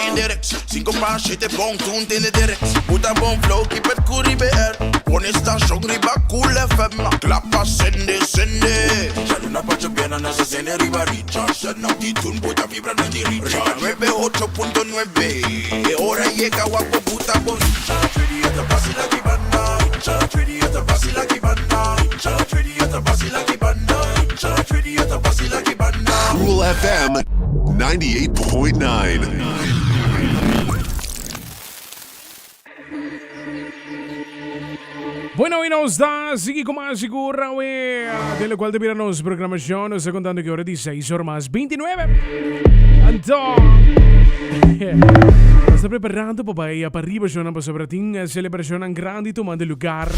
indirect. 5 para 7 bom, toen in de direct. Puta bom flow, keep it cool, BR. Pone station, riba cool FM. Klappa, sende, sende. Shadu na pacho biena na sa sende riba Richard. Shadu na di tune, puta vibra na di Richard. 98.9. E ora llega guapo, puta bom. Ready at the basi la kibana. Ready at the basi la kibana. Ready at the basi la kibana. Ready at the basi la kibana. Cool FM 98.9. Bueno, y nos da, sigue como segura, de lo cual te miramos programación, nos está contando que ahora 16 horas más 29. Então, está preparando para ir para arriba, já para sobre a celebração grande, tomando lugar.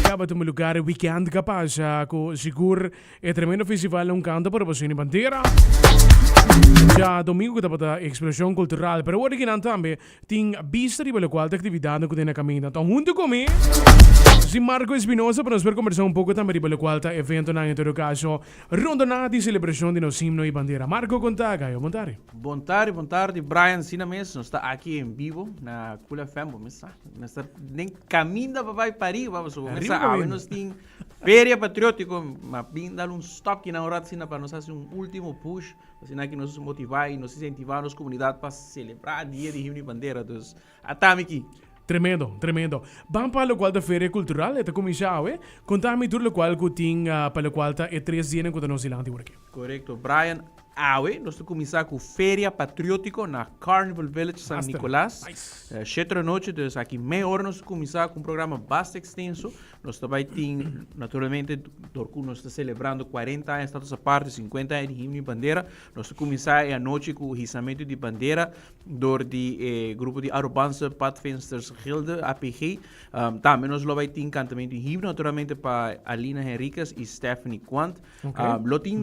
Acaba de lugar weekend capaz, com seguro é tremendo festival, canto para você em bandeira. Já domingo que está a expressão cultural, mas hoje que não também tem vista de qual atividade que tem na caminho. Então, junto comigo, si Marco Espinosa para nos ver conversar pouco também de qual evento na em todo caso, rondonada de celebração de nos himno e bandeira. Marco, conta, Gaio, bom tarde, Brian Sinames, nós está aqui em vivo na Cool FM, nós está nem caminho para Paris, vamos começar a nós tem Feria Patriótica, mas bem dar stop na hora para nós fazer último push, assim que nos motivar e nos incentivar a nossa comunidade para celebrar o dia de himno e bandeira, então, até aqui. Tremendo. Vamos para o qual da feira cultural, está começado, Contame tudo o qual que tem para o qual é 3 dias que nós iremos aqui. Correto, Brian. Nós vamos começar com Feria Patriótico na Carnival Village San Nicolás. Nice. 7 da noite, então aqui meia hora nós vamos começar com um programa bastante extenso. Nós também temos, naturalmente, nós estamos celebrando 40 anos, status à parte, 50 anos de himno e bandeira. Nós vamos começar a noite com o rissamento de bandeira do grupo de Arubança Pathfinders Gilde, APG. Também nós vamos ter cantamento de himno, naturalmente, para Alina Henriquez e Stephanie Quant.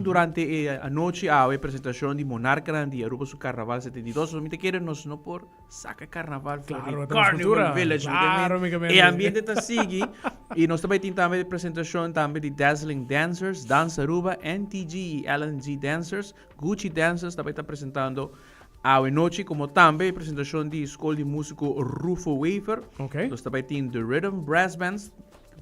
Durante a noite, a apresentação de Monarca de Aruba su Carnaval 72. Somente querem nós não por saca Carnaval claro, Carnival Village. Claro, e o ambiente está seguindo. E nós também temos também apresentação também de Dazzling Dancers, Dança Aruba, NTG e LNG Dancers, Gucci Dancers também está apresentando a noite, como também apresentação de Escola de Músico Rufo Wafer. Okay. Nós também temos The Rhythm Brass Bands,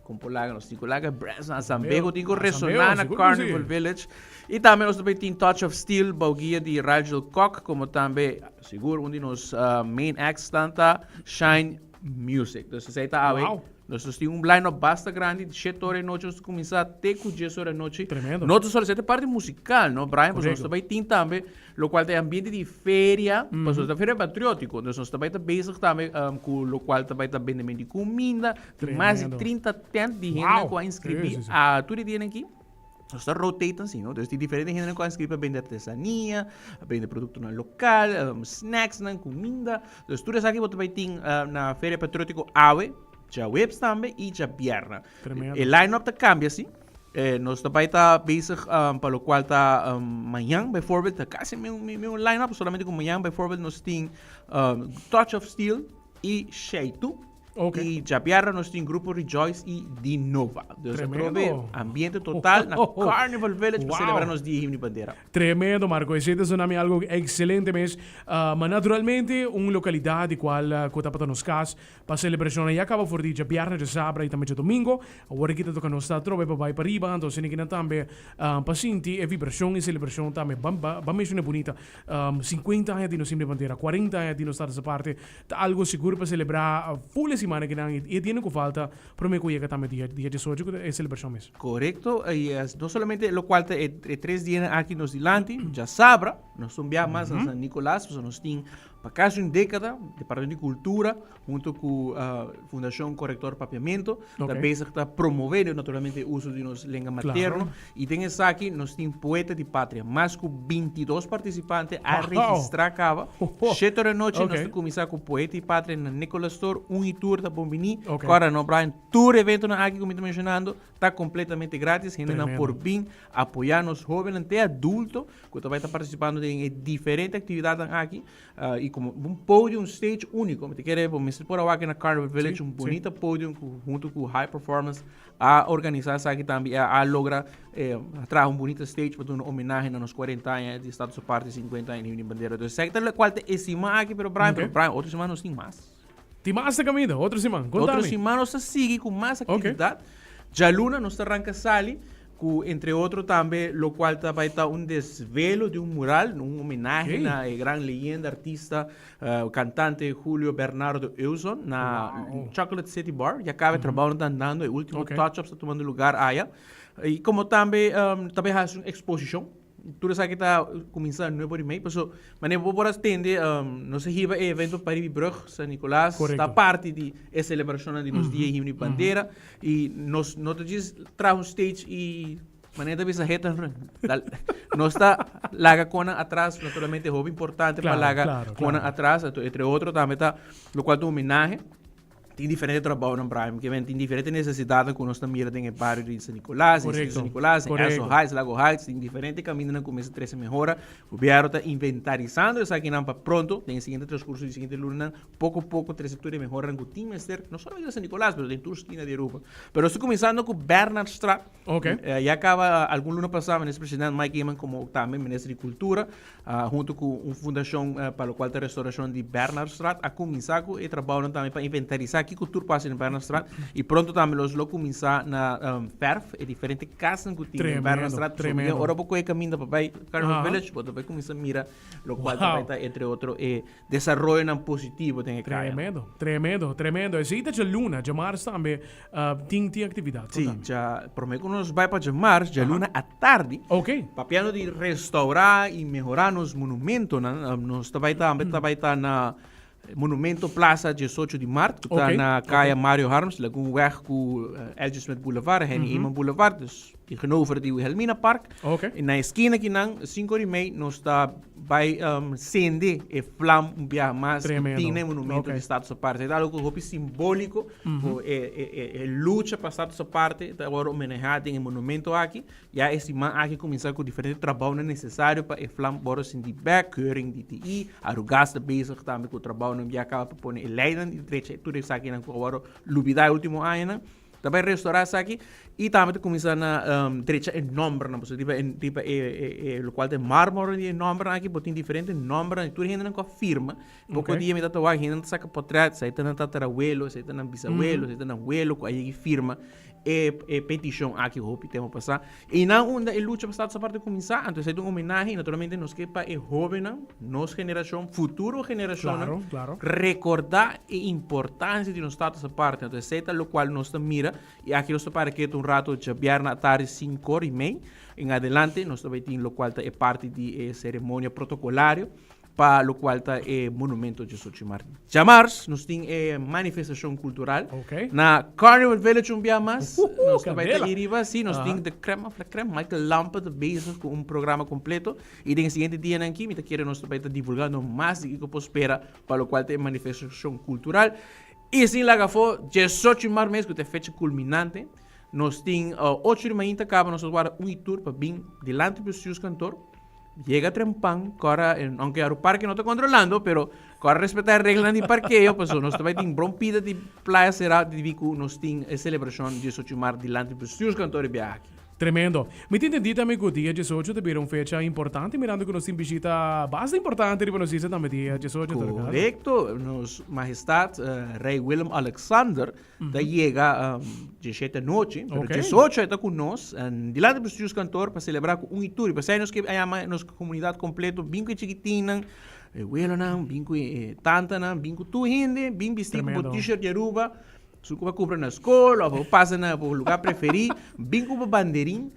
compolaga nos Nicolaga Brass na Zambego, tingo Ressonar na Carnival Village. E também nós também temos Touch of Steel, Bauguia de Rigel Koch, como também, seguro, um de nos main acts tanta Shine Music. Então, você está aí. Nós temos line-up bastante grande, de 7 horas da noite, nós começamos até com 10 horas da noite. Tremendo. Nós só é parte musical, não, Brian? Porque nós também temos também, o qual tem ambiente de feira, porque nós feira patriótico. Nós também estamos bezig também com o qual também está vendendo de comida, mais de 30 tendas de gente que vai inscrever a tudo dia aqui. Nós estamos rotating, assim, não? Então, tem diferentes gente que vai inscrever para vender artesania, vender produto local, snacks, comida. Então, tudo isso aqui você vai ter na feira patriótico AWE, já webs também e já pierna. O line-up está cambia, assim. Nós também está bezig para o qual está amanhã, bijvoorbeeld, está quase meu line-up, solamente com amanhã, bijvoorbeeld, nós temos Touch of Steel e Sheitu. Okay. E já pierna nós temos grupo Rejoice e Dinova. Então, ambiente total na Carnival Village para celebrar nos dias de himno e bandeira. Tremendo, Marco. Esse é algo excelente mesmo. Mas, naturalmente, uma localidade qual está para nos casos, para a celebração, já acaba por dia, pierna, de sábado e também de domingo. Agora que toca nos está trove para ir para riba, então, se ninguém também para sentir a vibração e celebração também, vamos ver bonita. 50 anos de nos himno e bandeira, 40 anos de nos estar essa parte, algo seguro para celebrar full semana que não e tiene que falta para me cuidar também dia 18 é celebração mesmo. Correcto, e não somente o qual é 3 dias aqui nos dilante, já sabra, nós somos mais a San Nicolás, nós temos para quase uma década, Departamento de Cultura, junto com a Fundação Corrector Papiamento, também está promovendo naturalmente o uso de nossa língua materna. E tem essa aqui, nós temos Poeta de Pátria, mais com 22 participantes a registrar cava. 7 da noite, nós começamos com Poeta de Pátria na Nicolás Store, 1 tour tour tá bom venir. Ok. Agora não, Brian, tour evento na aqui como eu mencionando, tá completamente grátis, ainda não Tremendo. por bem apoiar nos jovens até adulto, que vai estar participando de diferentes atividades aqui, e como um pódio, um stage único. Te quero por aqui na Carnival Village, um bonito pódio junto com High Performance, a organizar aqui também, a lograr trazer um bonito stage para uma homenagem nos 40 anos de Estados Unidos, 50 anos de bandeira do sector, o qual é cima aqui, pero Brian, outros semanas tem mais. Tem mais da comida, outro semana. Outros Contame. semanas se sigue com mais atividade. Já luna nos arranca sali, com, entre outros também, o qual vai estar um desvelo de um mural, uma homenagem à grande leyenda, artista, cantante Julio Bernardo Euson, na Chocolate City Bar. Já acaba trabalhando andando, o último touch-up está tomando lugar aí. E como também há uma exposição. Tudo isso aqui está começando no novo e-mail, mas eu vou por atender, não sei se evento para ir Brug, São Nicolás, está parte de celebração de nos dias de bandeira, e nós diz traz um stage e maneira de reta, nós está laga cona atrás, naturalmente é hobby importante para laga cona atrás, entre outros também está, o qual é uma homenagem. Tem diferentes trabalhos no Prime, que tem diferentes necessidades que nós também temos em bairro de São Nicolás, em São Nicolás, em Elso Heights, Lago Heights, tem diferentes caminhos que começam a crescer melhora. O governo está inventarizando isso aqui para pronto, tem o seguinte transcurso de seguinte luna, pouco a pouco, três setores melhoram com o time, não só em São Nicolás, mas tem toda a esquina de Europa. Mas estou começando com Bernard Straat, e acaba, algum luna passado, nesse presidente Mike Eman, como também ministro de Cultura, junto com uma fundação para o qual a restauração de Bernard Straat, a começar com o trabalho também para inventarizar aqui que o tour passa em Bernard Straat e pronto também nós vamos começar na Perf, é diferente casas que tem em Bernard Straat. Agora vou correr caminho para o Carnival Village, vai começar a mirar o qual vai estar, entre outros, desenvolvimento positivo tem que Tremendo. Esse aí já luna, já março também tem atividade. Sim, já prometo que nós vai para março, já luna à tarde, papiando de restaurar e melhorar nos monumentos, nós vai estar na Monumento Plaza 18 de Março, que está na Caia Mário Harms, lá com o weg com Elgin Smith Boulevard, Henny Eman Boulevard, dus tegenover de Wilhelmina Park. E na esquina aqui, 5h30, nós está vai acender e flam mais que tem monumento de Estado parte. É algo simbólico, luta para Estado parte, agora homenageado em monumento aqui, e esse man aqui começar com diferentes trabalhos necessários para o flam bora sem de back, keuring de TI, a rugasta bezig também com o trabalho não já acaba para pôr Leiden, e tudo isso aqui agora lubidar último ano. Também restaurar isso aqui e também começar na direita em número, não tipo o qual tem mármore de número aqui, botem diferentes números e tudo ainda não firma. Pouco dia me dá toa ainda saca portrait, sai tá na tatarabuelo, sai tá na bisabuelo, sai tá na abuelo, aí firma petição aqui o temos passar e na onda a luta para essa parte começar, então é uma homenagem naturalmente nos que para jovem, nos geração, futuro geração, recordar a importância de nos estado essa parte, então é o qual nós mira e aqui nós para que um rato de viernes à tarde 5h30 em adelante nós também tem o qual é parte de cerimônia protocolária para o qual está o monumento de Xochimar. Já março, nós temos manifestação cultural na Carnival Village um dia mais. Nós também está iriba, sim, nós temos de crema, Michael Lampa de bezig com um programa completo. E no seguinte dia aqui, nós queremos nós também está divulgando mais do que eu espera para o qual tem manifestação cultural. E assim, lá for, de Xochimar mesmo, que é fecha culminante, nós temos 8 de manhã, acaba nós agora tour para vir delante dos seus cantores. Llega Trempan, aunque el parque no está controlando, pero para respetar reglas de parqueo, pues nós também tem brompida de playa será de Vicu, nós tem a celebração de Xochimar delante dos seus cantores aqui. Tremendo. Me entendi também que o dia 18 também fecha importante, mirando que nós temos visita bastante importante para nós também dia 18. Correcto. Nos majestad Rei Willem Alexander da chega 17 noite, pero 18 está com nós, delante dos seus cantores para celebrar com tour, para sair nos que a nossa comunidade completa, bem chiquitina, Willem, bem tanta, bem tu hindi, bem vestido com t-shirt de Aruba. Se você compra na escola, ou passa no lugar preferido, bem com a bandeirinha,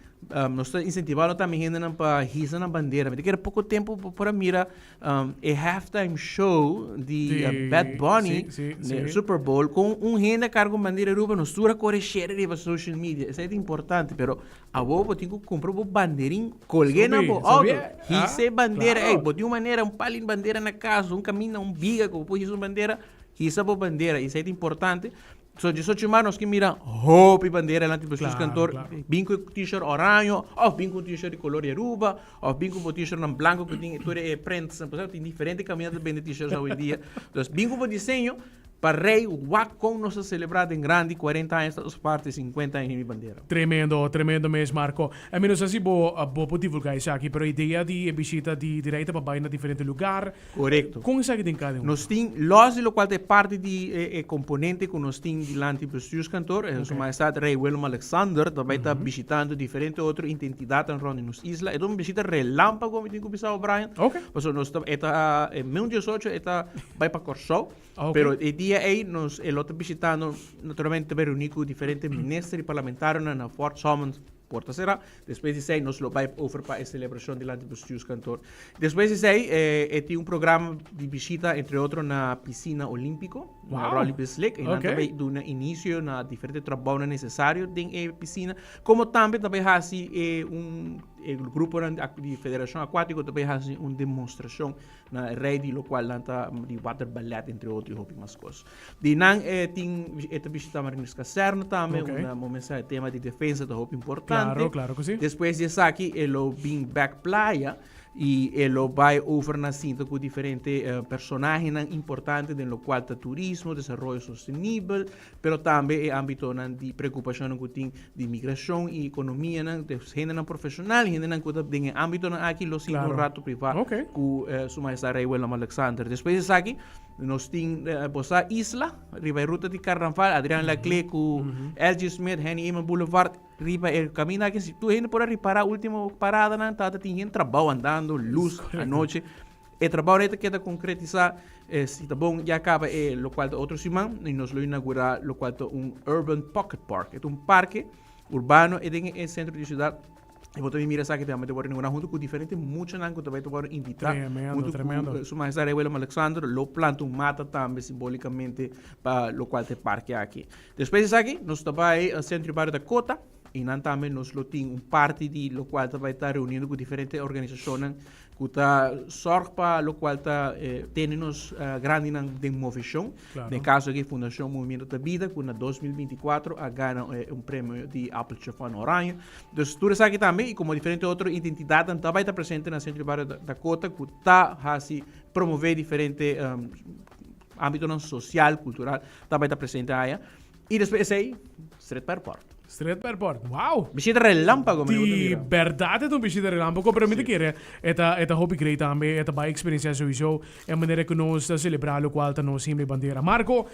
nós estamos incentivando também para hissar na bandeira. Mas era pouco tempo para mirar a halftime show de Bad Bunny, no Super Bowl, com renda cargo bandeira ruba, nós estamos a correr para social media. Isso é importante, mas a boa tem que comprar uma bandeirinha, colguei na boa, hissar bandeira, botar uma maneira, palin bandeira na casa, caminho, biga, com uma bandeira, Isa po bandeira, isso é importante. So, 18 de março, nós que mira hopi bandeira lá, tipo, os cantor, binco t-shirt oranho, ou binco t-shirt de color Yoruba, ou binco t-shirt em branco, que tem tudo é print, tem diferentes caminhos de vender t-shirts hoje em dia. Então, binco por desenho, para rei, o com nós celebrado em grande, 40 anos, as partes, 50 anos de bandeira. Tremendo mesmo, Marco. A menos assim, vou divulgar isso aqui, pero a ideia de visita de direita para baixo em diferente lugar. Correto. Como isso aqui tem cada um? Nós temos, los de lo qual é parte de componente que nós temos delante dos seus cantores, Sua Majestade Rei Willem Alexander, também está visitando diferentes outras identidades em nossa isla. É uma visita relâmpago, como tem que pensar o Brian. Ok. Porque nós estamos, em 2018, vai para Corsol, pero o dia aí, nós estamos visitando, naturalmente, reunir com diferentes ministros e parlamentares na Fort Summons, Porta Serra. Depois disso aí, nós vamos over para a celebração delante dos seus cantores. Depois disso aí, tem um programa de visita, entre outros, na piscina olímpica, na Rollerball Lake. E também do início, na diferentes trabalhos necessários da piscina. Como também há o grupo de Federação Aquática também faz uma demonstração na rede local de water ballet, entre outros algumas coisas. De não tem visita Marinos Caserna também, uma mensagem tema de defesa da roupa importante. Claro que sim. Depois disso aqui, ele vem back playa e ele vai over na cinta com diferentes personagens importantes no qual está turismo, desenvolvimento sustentável, mas também é âmbito de preocupação que tem de migração e economia, de gente profissional, gente que tem âmbito aqui, lo sigo um rato privado com Sua Majestade Rei Willem Alexander. Depois disso aqui, nós temos a isla, riba ruta de Carnaval, Adriano Laclé com LG Smith, Henny Eman Boulevard, riba caminho aqui, se tu ainda pode reparar a última parada, tem gente trabalho andando, luz à noite. O trabalho que queda concretizar, se tá bom, já acaba o qual é outro semana, e nós vamos inaugurar o qual é Urban Pocket Park. É parque urbano e tem em centro de cidade. E vou também mirar aqui também, vou inaugurar junto com diferentes, muitos anos que também vou invitar. Tremendo. Com Sua Majestade Willem Alexander, lo planta mata também simbolicamente para o qual é parque aqui. Depois disso aqui, nós também no centro de Barrio da Cota, e também nós temos parte de lo qual vai estar reunindo com diferentes organizações que está sorte para lo qual está tendo-nos grande demonstração. No caso aqui, Fundação Movimento da Vida, que na 2024 ganha prêmio de Apple Chefan Oranha. Então, tudo isso aqui também, e como diferentes outras entidades, também está presente no centro de Barrio da Cota, que está a promover diferentes âmbitos social, cultural, também está presente aí. E depois aí, Street Airport. Street Airport, wow! Visita relâmpago, De verdade é uma visita relâmpago, pero me quer é hobby great também, é uma experiência sowieso, é a maneira que nós celebramos o qual nós sempre bandeira. Marco,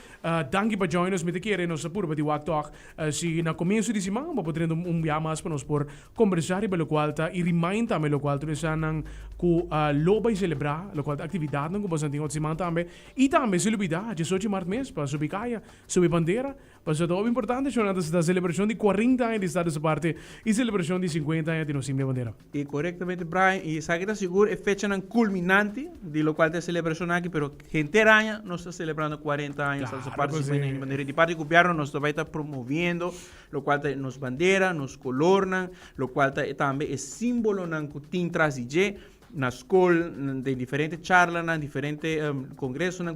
danke para join us, me quer nós purba de WACTOC, se na começo de semana, vamos poder dia mais para nós por conversar sobre o qual e remind também o qual tu estás que loba e celebrar, o qual atividade não como sentimos semana também, e também se olvidar, 18 de março mês, para subir caia, subir bandeira, para ser tão importante, da celebração de 40 anos de Estado de parte e celebração de 50 anos de nossa bandeira. E corretamente, Brian, e sabe que seguro é fecha culminante de lo qual é a celebração aqui, mas inteira ano nós estamos celebrando 40 anos de parte de bandeira. De parte do governo, nós vai estar promovendo lo qual é nossa bandeira, nos colornan, lo qual também é símbolo que tem trazije na escola, de diferentes charlas, na diferentes congressos, que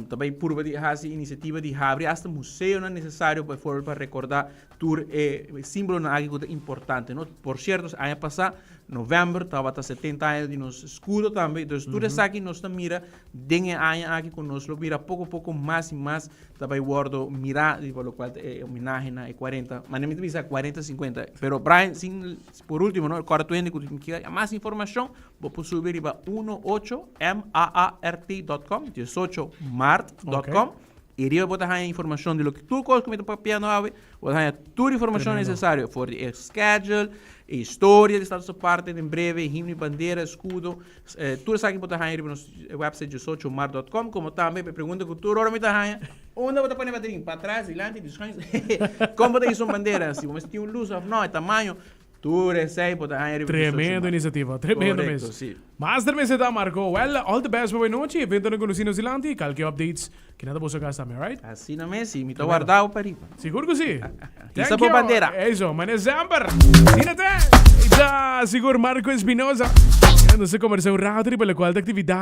também por de fazer iniciativa de abrir até museu não necessário para recordar tour símbolo na algo importante, não? Por certo, ano passado novembro estava até 70 anos de nosso escudo também, então tudo isso aqui nós mira dengue ano aqui conosco, mira pouco mais e mais também guardo mirar de lo qual é homenagem a 40, mas não me diz 40, 50, pero Brian, por último, não, agora tu ainda que mais informação, vou subir para 18maart.com, 18mart.com. Iria botar a informação de lo que tu coisa que para piano ave, botar toda a informação necessária for the schedule, história de estado parte em breve, himno, bandeira, escudo, tudo isso aqui botar aí no website 18mart.com, como também pergunta que tu ora me tá aí, onde botar para bateria, para trás, adiante, como botar isso bandeira, se você tem luz of no tamanho. Tremendo iniciativa, tremendo mesmo. Mas também se dá, Marco. Well, all the best para a noite. Evento no Conhecido Zilante. Qualquer updates que nada você gasta também, right? Assim não é, sim. Me estou guardado para ir. Seguro que sim. Isso é para bandeira. É isso, mas é Zambar. Sinate. Já, seguro Marco Espinosa. Não se conversou rápido pela qual atividade.